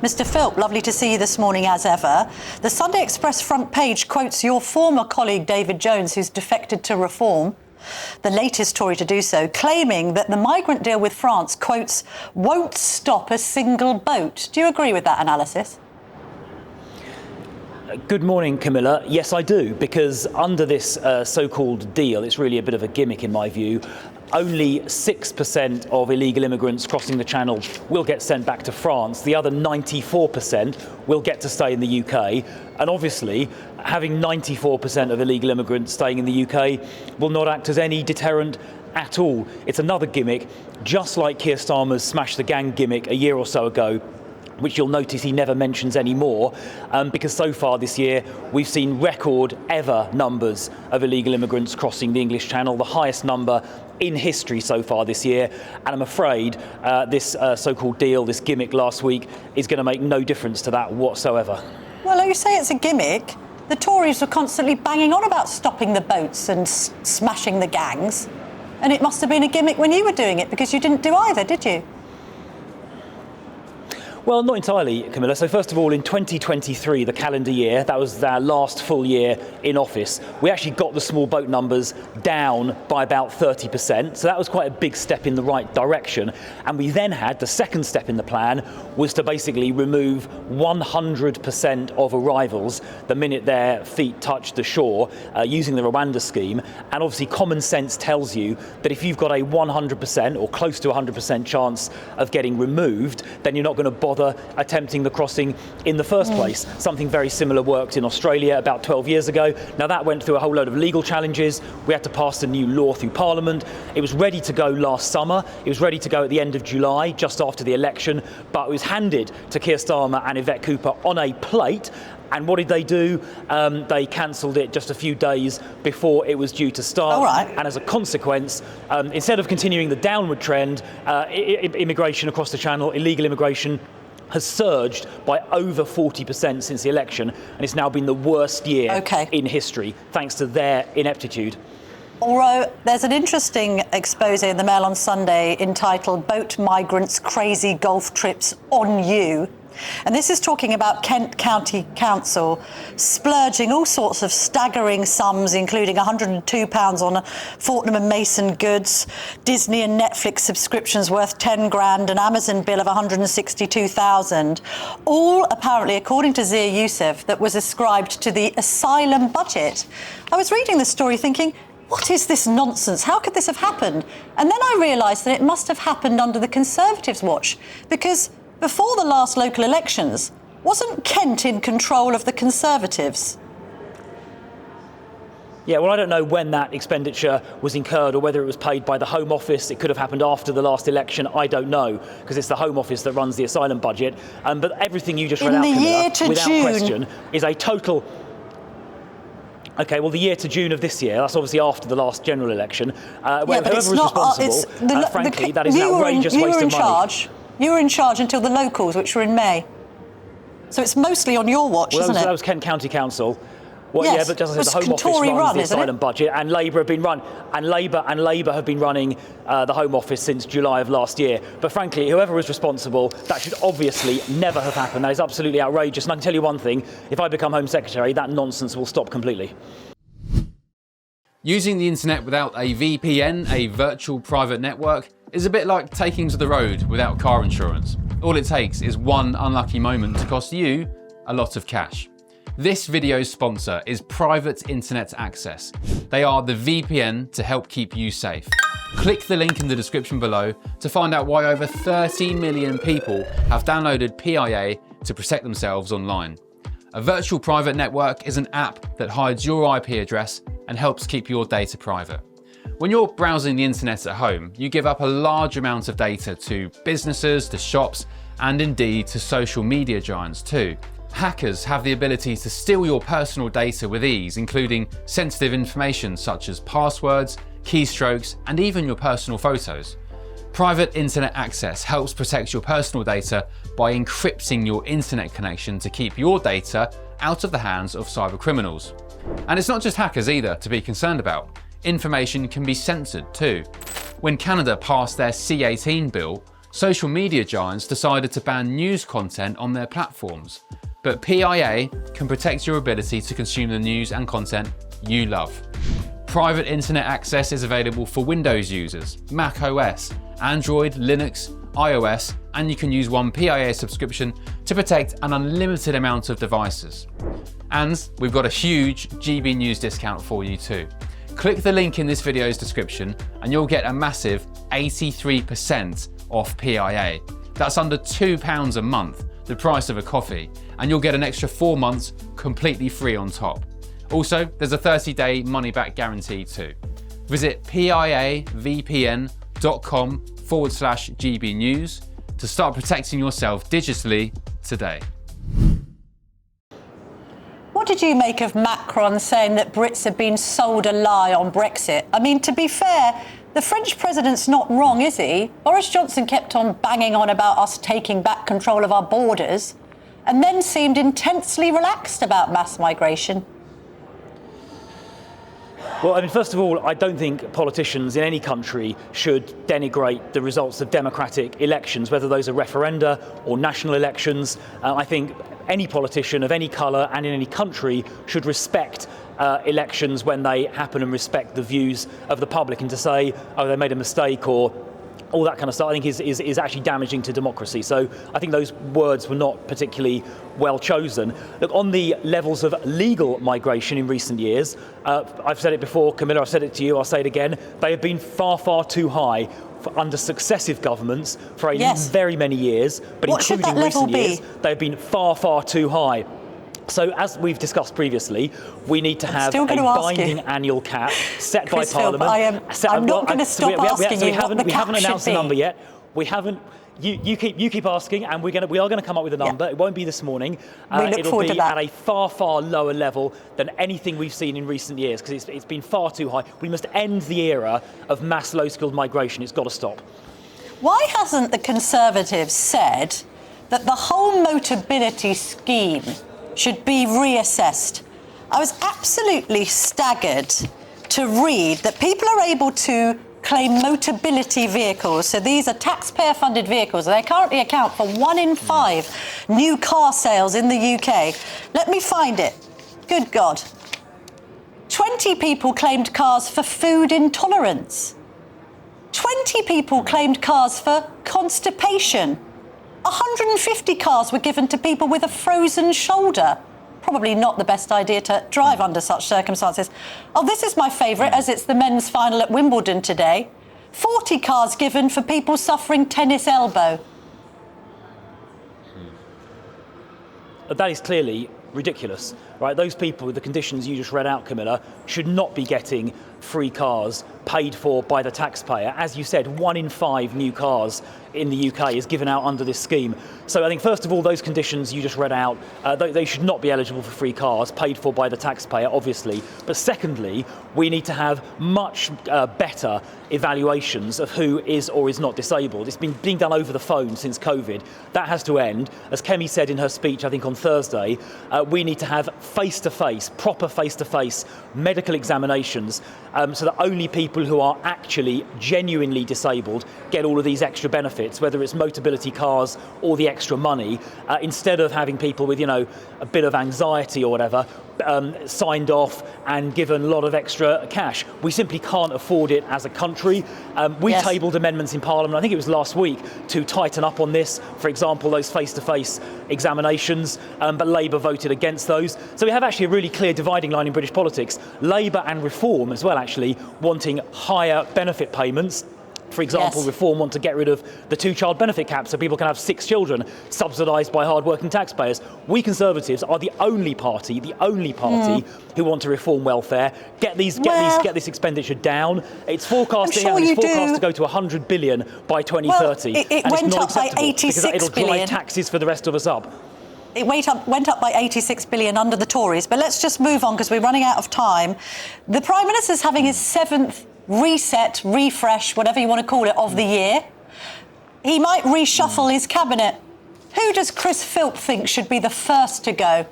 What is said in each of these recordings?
Mr. Philp, lovely to see you this morning as ever. The Sunday Express front page quotes your former colleague David Jones, who's defected to Reform, the latest Tory to do so, claiming that the migrant deal with France, quotes, won't stop a single boat. Do you agree with that analysis? Good morning, Camilla. Yes, I do, because under this so-called deal, it's really a bit of a gimmick in my view. Only 6% of illegal immigrants crossing the Channel will get sent back to France. The other 94% will get to stay in the UK. And obviously, having 94% of illegal immigrants staying in the UK will not act as any deterrent at all. It's another gimmick, just like Keir Starmer's smash the gang gimmick a year or so ago, which you'll notice he never mentions anymore, because so far this year we've seen record ever numbers of illegal immigrants crossing the English Channel, the highest number in history so far this year. And I'm afraid this so-called deal, this gimmick last week, is going to make no difference to that whatsoever. Well, you say it's a gimmick. The Tories were constantly banging on about stopping the boats and smashing the gangs. And it must have been a gimmick when you were doing it, because you didn't do either, did you? Well, not entirely, Camilla. So first of all, in 2023, the calendar year, that was our last full year in office, we actually got the small boat numbers down by about 30%. So that was quite a big step in the right direction. And we then had, the second step in the plan was to basically remove 100% of arrivals the minute their feet touched the shore, using the Rwanda scheme. And obviously common sense tells you that if you've got a 100% or close to 100% chance of getting removed, then you're not going to bother attempting the crossing in the first place. Something very similar worked in Australia about 12 years ago. Now that went through a whole load of legal challenges. We had to pass a new law through Parliament. It was ready to go last summer. It was ready to go at the end of July, just after the election, but it was handed to Keir Starmer and Yvette Cooper on a plate. And what did they do? They cancelled it just a few days before it was due to start. All right. And as a consequence, instead of continuing the downward trend, immigration across the Channel, illegal immigration, has surged by over 40% since the election, and it's now been the worst year in history, thanks to their ineptitude. Although there's an interesting expose in the Mail on Sunday entitled "Boat Migrants' Crazy Golf Trips on You." And this is talking about Kent County Council splurging all sorts of staggering sums, including £102 on Fortnum and Mason goods, Disney and Netflix subscriptions worth 10 grand, an Amazon bill of 162,000, all apparently, according to Zia Youssef, that was ascribed to the Asylum budget. I was reading the story thinking, what is this nonsense? How could this have happened? And then I realised that it must have happened under the Conservatives' watch, because before the last local elections, wasn't Kent in control of the Conservatives? Yeah, well, I don't know when that expenditure was incurred or whether it was paid by the Home Office. It could have happened after the last election. I don't know, because it's the Home Office that runs the Asylum budget. But everything you just read out, Camilla, without question, is a total... OK, well, the year to June of this year, that's obviously after the last general election. Whoever was responsible, frankly, that is an outrageous waste of money. You were in charge until the locals, which were in May. So it's mostly on your watch, isn't it? That was Kent County Council. Well, yes, yeah, but just as I said, the Home Office runs the Asylum budget, and Labour have been Labour have been running the Home Office since July of last year. But frankly, whoever was responsible, that should obviously never have happened. That is absolutely outrageous. And I can tell you one thing: if I become Home Secretary, that nonsense will stop completely. Using the internet without a VPN, a virtual private network, is a bit like taking to the road without car insurance. All it takes is one unlucky moment to cost you a lot of cash. This video's sponsor is Private Internet Access. They are the VPN to help keep you safe. Click the link in the description below to find out why over 30 million people have downloaded PIA to protect themselves online. A virtual private network is an app that hides your IP address and helps keep your data private. When you're browsing the internet at home, you give up a large amount of data to businesses, to shops, and indeed to social media giants too. Hackers have the ability to steal your personal data with ease, including sensitive information such as passwords, keystrokes, and even your personal photos. Private Internet Access helps protect your personal data by encrypting your internet connection to keep your data out of the hands of cyber criminals. And it's not just hackers either to be concerned about. Information can be censored too. When Canada passed their C-18 bill, social media giants decided to ban news content on their platforms. But PIA can protect your ability to consume the news and content you love. Private internet access is available for Windows users, Mac OS, Android, Linux, iOS, and you can use one PIA subscription to protect an unlimited amount of devices. And we've got a huge GB News discount for you too. Click the link in this video's description and you'll get a massive 83% off PIA. That's under £2 a month, the price of a coffee, and you'll get an extra 4 months completely free on top. Also, there's a 30-day money-back guarantee too. Visit piavpn.com/GB News to start protecting yourself digitally today. What did you make of Macron saying that Brits have been sold a lie on Brexit? I mean, to be fair, the French president's not wrong, is he? Boris Johnson kept on banging on about us taking back control of our borders and then seemed intensely relaxed about mass migration. Well, I mean, first of all, I don't think politicians in any country should denigrate the results of democratic elections, whether those are referenda or national elections. I think any politician of any colour and in any country should respect elections when they happen and respect the views of the public, and to say, oh, they made a mistake or all that kind of stuff, I think is actually damaging to democracy. So I think those words were not particularly well chosen. Look, on the levels of legal migration in recent years, I've said it before, Camilla, I've said it to you, I'll say it again, they have been far, far too high under successive governments for very many years, but what including recent years, they've been far, far too high. So, as we've discussed previously, we need to have a binding annual cap set by Parliament. I'm not going to stop asking you what the cap should be. We haven't announced the number yet. We haven't. You keep asking, and we are going to come up with a number. It won't be this morning. It'll be at a far, far lower level than anything we've seen in recent years, because it's been far too high. We must end the era of mass low-skilled migration. It's got to stop. Why hasn't the Conservatives said that the whole Motability scheme should be reassessed? I was absolutely staggered to read that people are able to claim Motability vehicles. So these are taxpayer-funded vehicles. They currently account for 1 in 5 new car sales in the UK. Let me find it. Good God. 20 people claimed cars for food intolerance. 20 people claimed cars for constipation. 150 cars were given to people with a frozen shoulder. Probably not the best idea to drive under such circumstances. Oh, this is my favourite, as it's the men's final at Wimbledon today. 40 cars given for people suffering tennis elbow. That is clearly ridiculous, right? Those people with the conditions you just read out, Camilla, should not be getting free cars paid for by the taxpayer. As you said, 1 in 5 new cars in the UK is given out under this scheme. So I think, first of all, those conditions you just read out, they should not be eligible for free cars paid for by the taxpayer, obviously. But secondly, we need to have much better evaluations of who is or is not disabled. It's been being done over the phone since COVID. That has to end. As Kemi said in her speech, I think on Thursday, we need to have face-to-face, proper face-to-face medical examinations, so that only people who are actually genuinely disabled get all of these extra benefits, whether it's Motability cars or the extra money, instead of having people with, a bit of anxiety or whatever, signed off and given a lot of extra cash. We simply can't afford it as a country. We tabled amendments in Parliament, I think it was last week, to tighten up on this. For example, those face-to-face examinations, but Labour voted against those. So we have actually a really clear dividing line in British politics. Labour and Reform as well, actually, wanting higher benefit payments. For example, Reform want to get rid of the 2-child benefit cap so people can have 6 children, subsidised by hard-working taxpayers. We Conservatives are the only party who want to reform welfare, get this expenditure down. It's forecast to go to 100 billion by 2030. Well, it went up by 86 because it'll billion. drive taxes for the rest of us up. It went up by 86 billion under the Tories. But let's just move on because we're running out of time. The Prime Minister's having his 7th reset, refresh, whatever you want to call it, of the year. He might reshuffle his cabinet. Who does Chris Philp think should be the first to go?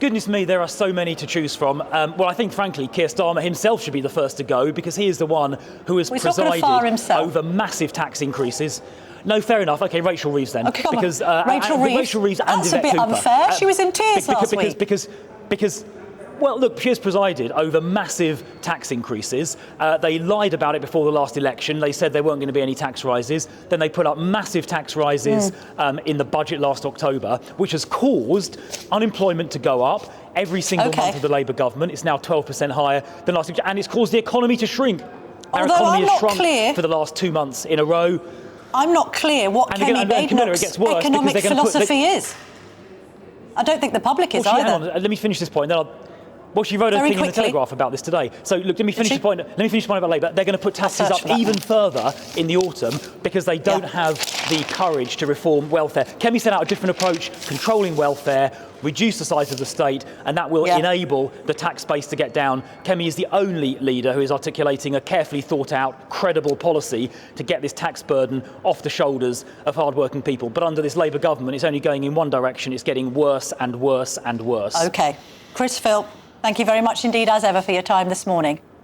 Goodness me, there are so many to choose from. Well, I think, frankly, Keir Starmer himself should be the first to go because he is the one who has presided over massive tax increases. No, fair enough. OK, Rachel Reeves then. OK, come because, on. Rachel Reeves and that's a bit Cooper. Unfair. She was in tears last week. Because well, look, she has presided over massive tax increases. They lied about it before the last election. They said there weren't going to be any tax rises. Then they put up massive tax rises in the budget last October, which has caused unemployment to go up every single month of the Labour government. It's now 12% higher than last year, and it's caused the economy to shrink. Our economy has shrunk for the last 2 months in a row. I'm not clear what Kenny Badenoch's economic philosophy is. I don't think the public is either. Hang on, let me finish this point. Then well, she wrote a thing in the Telegraph about this today. So, look, let me finish the point. Let me finish the point about Labour. They're going to put taxes up even further in the autumn because they don't have the courage to reform welfare. Kemi set out a different approach, controlling welfare, reduce the size of the state, and that will enable the tax base to get down. Kemi is the only leader who is articulating a carefully thought out, credible policy to get this tax burden off the shoulders of hard-working people. But under this Labour government, it's only going in one direction. It's getting worse and worse and worse. OK. Chris Philp, thank you very much indeed, as ever, for your time this morning.